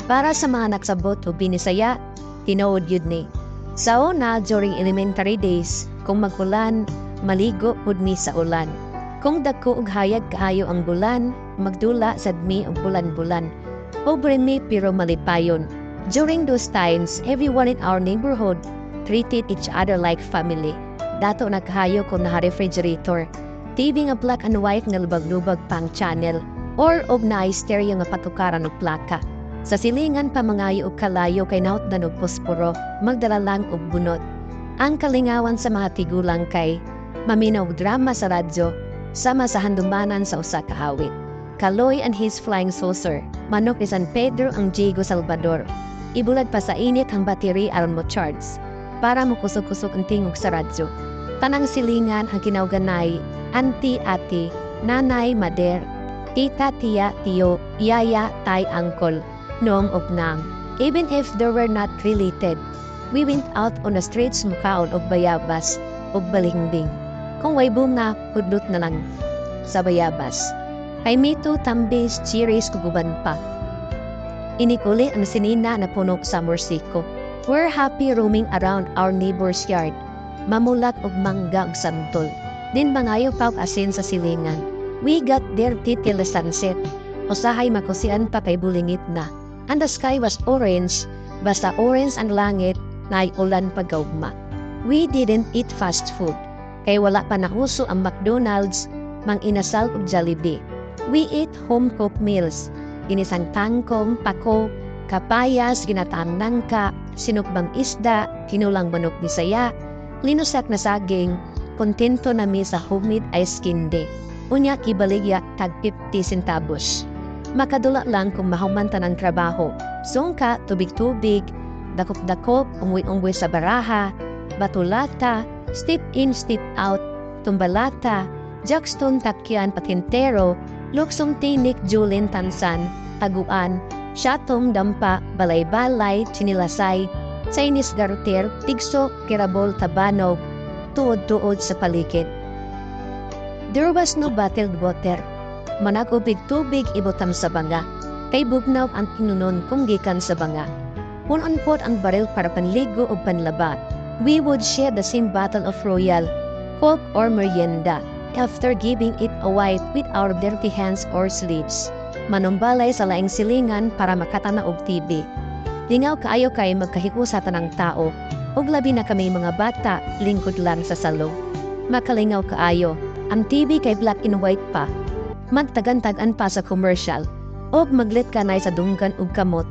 Para sa mga nagsabot o binisaya, tinuod yun ni. Sa una, during elementary days, kung magulan, maligo pud mi sa ulan. Kung dagko og hayag kaayo ang bulan, magdula sad mi og bulan-bulan. Pobre mi pero malipayon. During those times, everyone in our neighborhood treated each other like family. Dato naghayo ko na refrigerator. TV nga black and white nga lubag-lubag pang channel or og na stereo nga patukaran og plaka. Sa silingan pa mangayo og kalayo kay naot na og posporo, magdala lang og bunot. Ang kalingawan sa mga tigulang kay maminaw og drama sa radyo, sama sa handumanan sa usa ka awit. Kaloy and his flying saucer, manok ni San Pedro ang Diego Salvador. Ibulag pa sa init ang battery aron mo charge para mukusog-kusog ang tingog sa radyo. Tanang silingan ang kinauganay, auntie, ate, nanay, mader, tita, tiya, tiyo, yaya, tay, uncle, noong og nang. Even if they were not related, we went out on the streets mukaon og bayabas og balimbing. Kung way bunga, hudlot na lang sa bayabas. Kay mito tambis, cheeries kuguban pa. Inikuli ang sinina na puno sa morsiko. We're happy roaming around our neighbor's yard. Mamulak og mangga og santol. Din mangayo pa og asin sa silingan. We got there till the sunset. Usahay makusian pa kay bulingit na. And the sky was orange, basta orange ang langit na ay ulan pagkaugma. We didn't eat fast food. Kay wala pa nahuso ang McDonald's, mang inasal og Jollibee. We ate home-cooked meals. Inisang tangkong, pako, kapayas, ginataang nangka, sinukbang isda, kinulang manok bisaya, linusak na saging, kontento na mi sa homemade ice candy. Unya kibaligya tag 50 centavos. Makadula lang kung mahumanta ng trabaho. Sungka, tubig-tubig, dakop-dakop, ungwi-ungwi sa baraha, batulata, step in, step out, tumbalata, jackstone takyan patintero, luksong tinik julin tansan, taguan, syatong dampa, balay-balay, chinilasay, Chinese garuter, tigso, kirabol, tabanog, tuod-tuod sa palikid. There was no bottled water. Managubig tubig ibutam sa banga. Kay bugnaw ang tinunon kung gikan sa banga. Punon-pot ang baril para panligo o panlaba. We would share the same bottle of Royal, Coke or merienda. After giving it away with our dirty hands or sleeves, manumbalay sa laing silingan para makatana og TV. Lingaw kaayo kay magkahikusa tanang tao, ug labi na kami mga bata, lingkod lang sa salong. Makalingaw kaayo, ang TV kay black and white pa. Magtagan-tagan pa sa commercial, ug maglit kanay sa dunggan ug kamot.